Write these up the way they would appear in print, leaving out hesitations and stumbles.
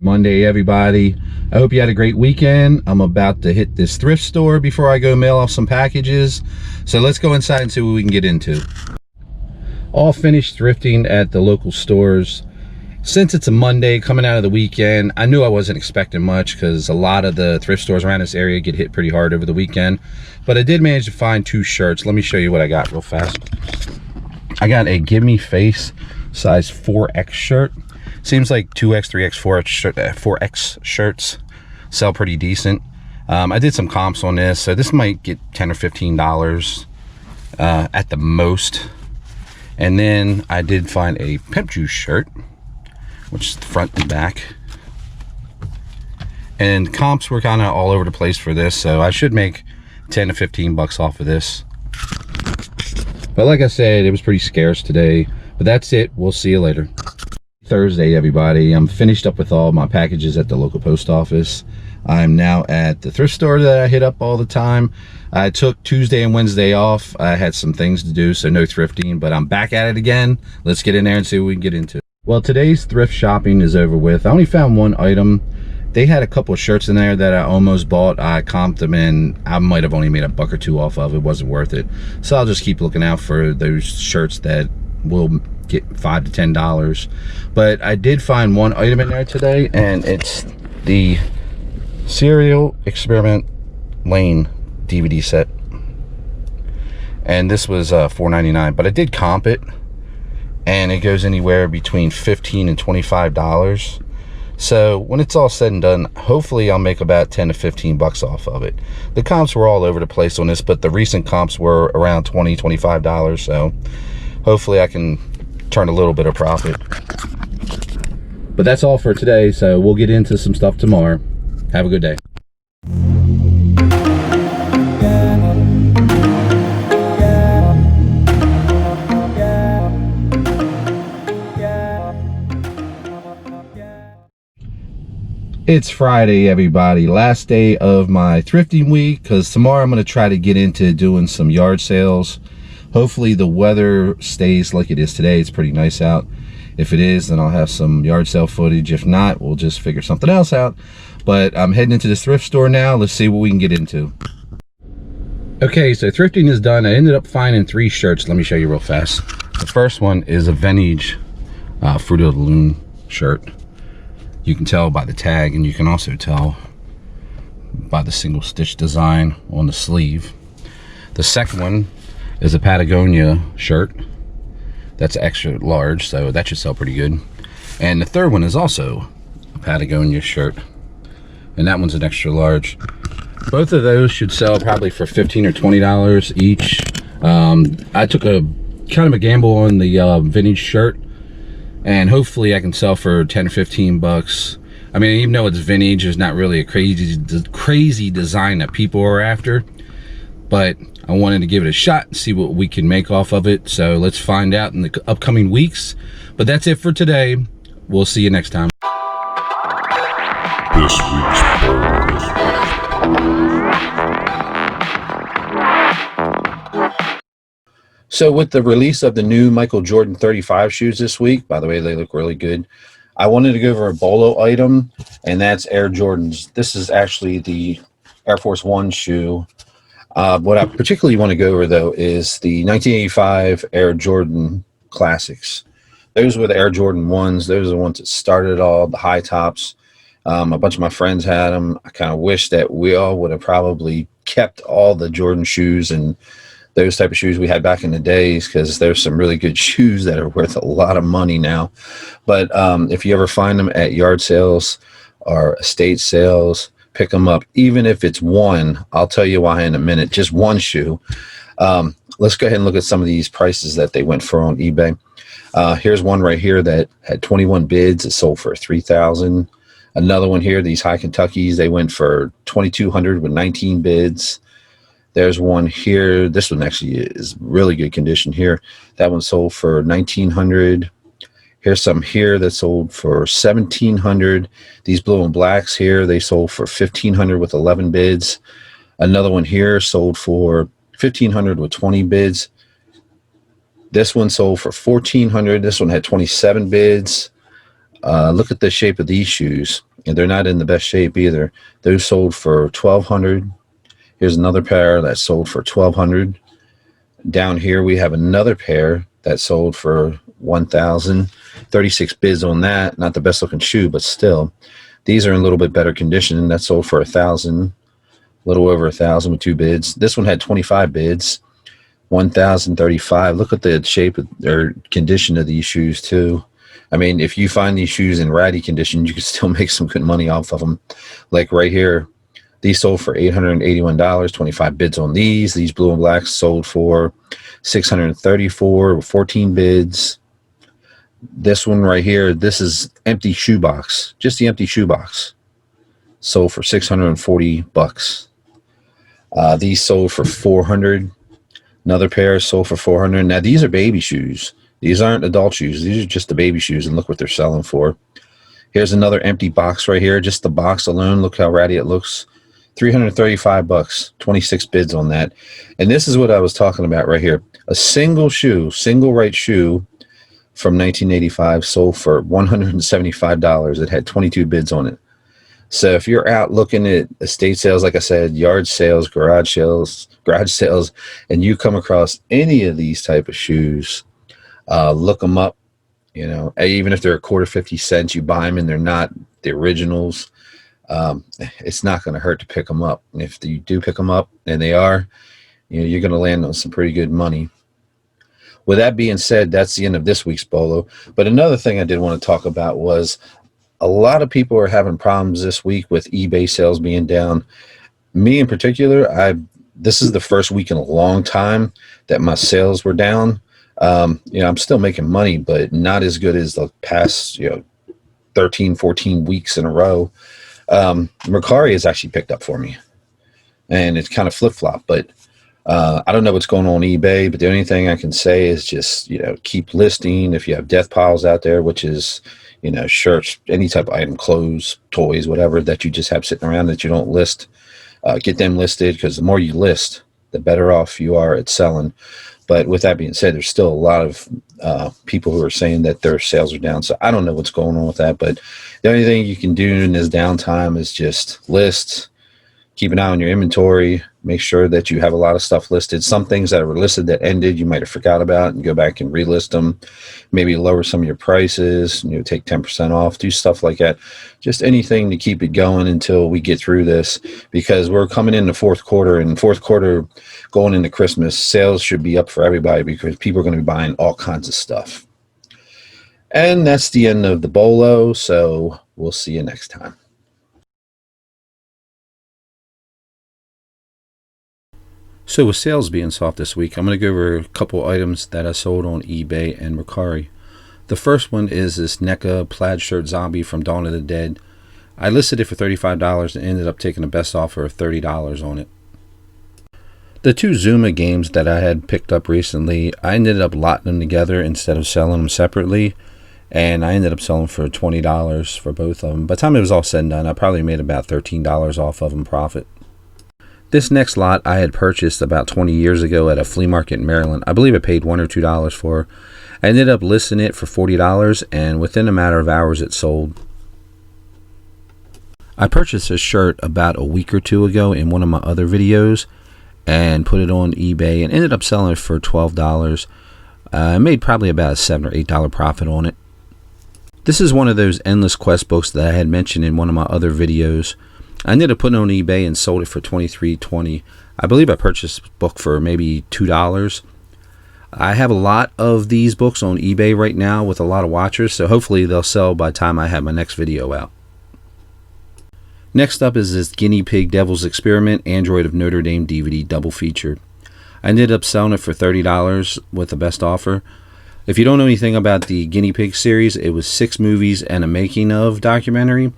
Monday, everybody. I hope you had a great weekend. I'm about to hit this thrift store before I go mail off some packages. So let's go inside and see what we can get into. All finished thrifting at the local stores. Since it's a Monday coming out of the weekend, I knew I wasn't expecting much because a lot of the thrift stores around this area get hit pretty hard over the weekend. But I did manage to find 2 shirts. Let me show you what I got real fast. I got a Give Me Face size 4X shirt. Seems like 2X, 3X, 4X shirts sell pretty decent. I did some comps on this, so this might get $10 or $15 at the most. And then I did find a Pimp Juice shirt, which is the front and back. And comps were kind of all over the place for this, so I should make 10 to 15 bucks off of this. But like I said, it was pretty scarce today. But that's it. We'll see you later. Thursday, everybody. I'm finished up with all my packages at the local post office. I'm now at the thrift store that I hit up all the time. I took Tuesday and Wednesday off. I had some things to do, so no thrifting, but I'm back at it again. Let's get in there and see what we can get into. Well, today's thrift shopping is over with. I only found one item. They had a couple of shirts in there that I almost bought. I comped them and I might have only made $1 or $2 off of it. Wasn't worth it. So I'll just keep looking out for those shirts that will get $5 to $10. But I did find one item in there today, and it's the Serial Experiment Lane DVD set, and this was $4.99, but I did comp it, and it goes anywhere between $15 and $25. So when it's all said and done, hopefully I'll make about 10 to 15 bucks off of it. The comps were all over the place on this, but the recent comps were around $20, $25, so hopefully I can turn a little bit of profit. But that's all for today, so we'll get into some stuff tomorrow. Have a good day. It's Friday, everybody. Last day of my thrifting week, because tomorrow I'm going to try to get into doing some yard sales. Hopefully the weather stays like it is today. It's pretty nice out. If it is, then I'll have some yard sale footage. If not, we'll just figure something else out. But I'm heading into this thrift store now. Let's see what we can get into. Okay, so thrifting is done. I ended up finding 3 shirts. Let me show you real fast. The first one is a vintage Fruit of the Loom shirt. You can tell by the tag, and you can also tell by the single stitch design on the sleeve. The second one is a Patagonia shirt. That's extra large, so that should sell pretty good. And the third one is also a Patagonia shirt, and that one's an extra large. Both of those should sell probably for $15 or $20 each. I took a kind of a gamble on the vintage shirt, and hopefully I can sell for 10 or 15 bucks. I mean, even though it's vintage, it's not really a crazy design that people are after, but I wanted to give it a shot and see what we can make off of it. So let's find out in the upcoming weeks. But that's it for today. We'll see you next time. This week's polls. So with the release of the new Michael Jordan 35 shoes this week, by the way, they look really good. I wanted to go over a bolo item, and that's Air Jordans. This is actually the Air Force One shoe. What I particularly want to go over, though, is the 1985 Air Jordan Classics. Those were the Air Jordan 1s. Those are the ones that started it all, the high tops. A bunch of my friends had them. I kind of wish that we all would have probably kept all the Jordan shoes and those type of shoes we had back in the days, because there's some really good shoes that are worth a lot of money now. But if you ever find them at yard sales or estate sales, pick them up. Even if it's one, I'll tell you why in a minute. Just one shoe. Let's go ahead and look at some of these prices that they went for on eBay. Here's one right here that had 21 bids. It sold for $3,000. Another one here, these High Kentuckys, they went for $2,200 with 19 bids. There's one here. This one actually is really good condition here. That one sold for $1,900. Here's some here that sold for $1,700. These blue and blacks here, they sold for $1,500 with 11 bids. Another one here sold for $1,500 with 20 bids. This one sold for $1,400. This one had 27 bids. Look at the shape of these shoes. and they're not in the best shape either. Those sold for 1,200. Here's another pair that sold for 1,200. Down here we have another pair that sold for 1,000. 36 bids on that. Not the best looking shoe, but still, these are in a little bit better condition. That sold for 1,000, a little over 1,000 with 2 bids. This one had 25 bids, 1,035. Look at the shape or condition of these shoes too. I mean, if you find these shoes in ratty condition, you can still make some good money off of them. Like right here, these sold for $881, 25 bids on these. These blue and blacks sold for $634, 14 bids. This one right here, this is empty shoebox, just the empty shoebox. Sold for $640. These sold for 400. Another pair sold for 400. Now these are baby shoes. These aren't adult shoes. These are just the baby shoes, and look what they're selling for. Here's another empty box right here. Just the box alone. Look how ratty it looks. $335. 26 bids on that. And this is what I was talking about right here. A single shoe, single right shoe from 1985 sold for $175. It had 22 bids on it. So if you're out looking at estate sales, like I said, yard sales, garage sales, and you come across any of these type of shoes, look them up. You know, even if they're a quarter 50 cents, you buy them and they're not the originals. It's not going to hurt to pick them up. And if you do pick them up, and they are, you know, you're going to land on some pretty good money. With that being said, that's the end of this week's Bolo. But another thing I did want to talk about was a lot of people are having problems this week with eBay sales being down. Me in particular, this is the first week in a long time that my sales were down. You know, I'm still making money, but not as good as the past, 13, 14 weeks in a row. Mercari has actually picked up for me, and it's kind of flip-flop, but I don't know what's going on eBay, but the only thing I can say is just, keep listing. If you have death piles out there, which is, shirts, any type of item, clothes, toys, whatever that you just have sitting around that you don't list, get them listed, because the more you list, the better off you are at selling. But with that being said, there's still a lot of people who are saying that their sales are down. So I don't know what's going on with that. But the only thing you can do in this downtime is just list, keep an eye on your inventory, make sure that you have a lot of stuff listed. Some things that were listed that ended, you might have forgot about, and go back and relist them. Maybe lower some of your prices, take 10% off, do stuff like that. Just anything to keep it going until we get through this, because we're coming in the fourth quarter, and fourth quarter going into Christmas, sales should be up for everybody because people are going to be buying all kinds of stuff. And that's the end of the Bolo, so we'll see you next time. So with sales being soft this week, I'm going to go over a couple items that I sold on eBay and Mercari. The first one is this NECA plaid shirt zombie from Dawn of the Dead. I listed it for $35 and ended up taking the best offer of $30 on it. The two Zuma games that I had picked up recently, I ended up lotting them together instead of selling them separately, and I ended up selling for $20 for both of them. By the time it was all said and done, I probably made about $13 off of them profit. This next lot I had purchased about 20 years ago at a flea market in Maryland. I believe I paid $1 or $2 for. I ended up listing it for $40, and within a matter of hours it sold. I purchased this shirt about a week or two ago in one of my other videos and put it on eBay and ended up selling it for $12. I made probably about a $7 or $8 profit on it. This is one of those Endless Quest books that I had mentioned in one of my other videos. I ended up putting it on eBay and sold it for $23.20. I believe I purchased this book for maybe $2. I have a lot of these books on eBay right now with a lot of watchers, so hopefully they'll sell by the time I have my next video out. Next up is this Guinea Pig Devil's Experiment Android of Notre Dame DVD double feature. I ended up selling it for $30 with the best offer. If you don't know anything about the Guinea Pig series, it was 6 movies and a making of documentary.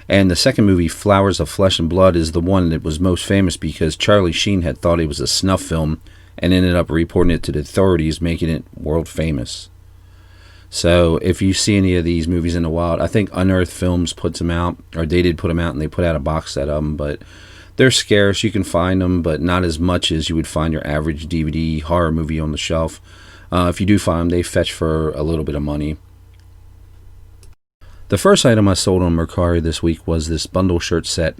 And the second movie, Flowers of Flesh and Blood, is the one that was most famous because Charlie Sheen had thought it was a snuff film and ended up reporting it to the authorities, making it world famous. So if you see any of these movies in the wild, I think Unearthed Films puts them out, or they did put them out, and they put out a box set of them, but they're scarce. You can find them, but not as much as you would find your average DVD horror movie on the shelf. If you do find them, they fetch for a little bit of money. The first item I sold on Mercari this week was this bundle shirt set.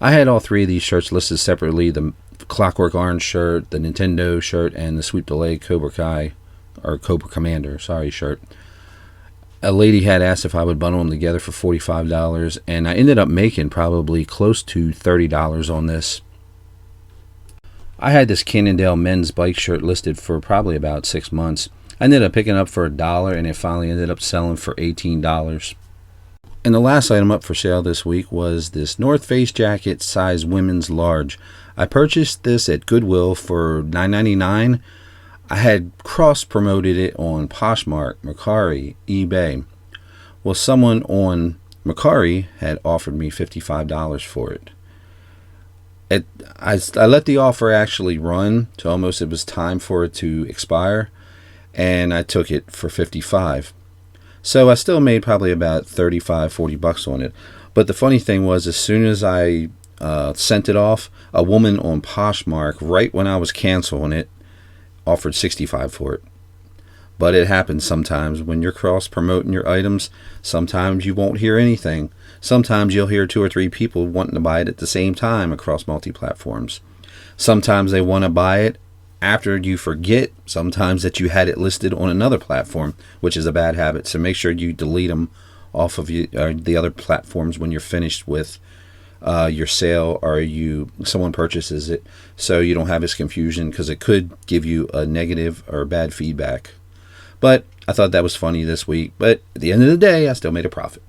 I had all three of these shirts listed separately: the Clockwork Orange shirt, the Nintendo shirt, and the Sweep the Leg Cobra Kai, or Cobra Commander, shirt. A lady had asked if I would bundle them together for $45, and I ended up making probably close to $30 on this. I had this Cannondale men's bike shirt listed for probably about 6 months. I ended up picking it up for $1, and it finally ended up selling for $18. And the last item up for sale this week was this North Face jacket, size women's large. I purchased this at Goodwill for $9.99. I had cross-promoted it on Poshmark, Mercari, eBay. Well, someone on Mercari had offered me $55 for it. I let the offer actually run to almost it was time for it to expire, and I took it for $55. So I still made probably about $35-$40 on it. But the funny thing was, as soon as I sent it off, a woman on Poshmark, right when I was canceling it, offered $65 for it. But it happens sometimes when you're cross promoting your items. Sometimes you won't hear anything. Sometimes you'll hear 2 or 3 people wanting to buy it at the same time across multi-platforms. Sometimes they want to buy it after you forget sometimes that you had it listed on another platform, which is a bad habit. So make sure you delete them off of the other platforms when you're finished with your sale, or someone purchases it, so you don't have this confusion, because it could give you a negative or bad feedback. But I thought that was funny this week. But at the end of the day, I still made a profit.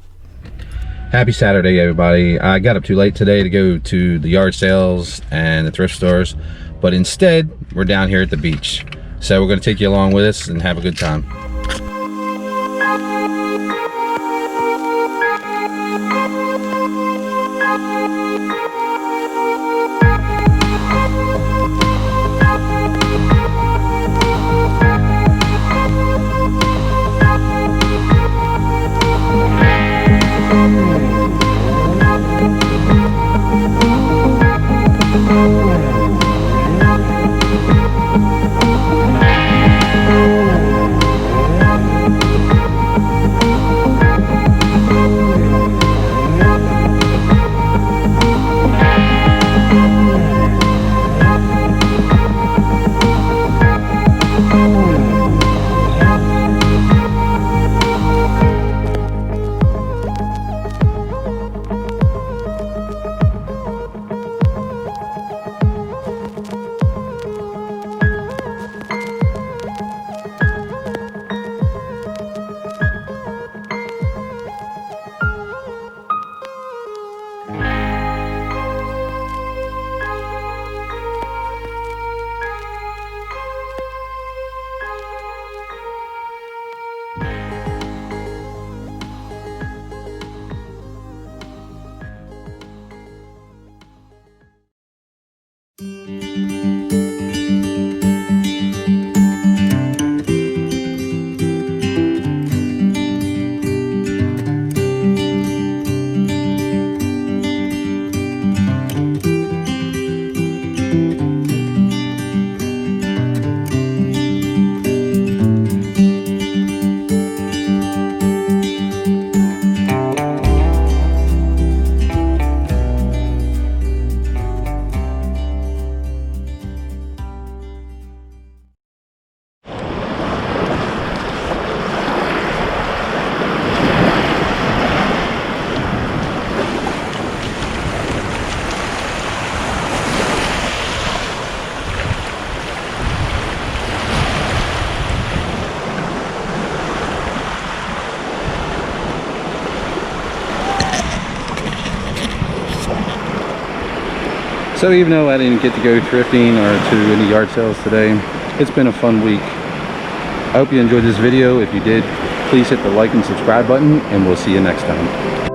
Happy Saturday, everybody. I got up too late today to go to the yard sales and the thrift stores, but instead we're down here at the beach. So we're going to take you along with us and have a good time. So even though I didn't get to go thrifting or to any yard sales today, it's been a fun week. I hope you enjoyed this video. If you did, please hit the like and subscribe button, and we'll see you next time.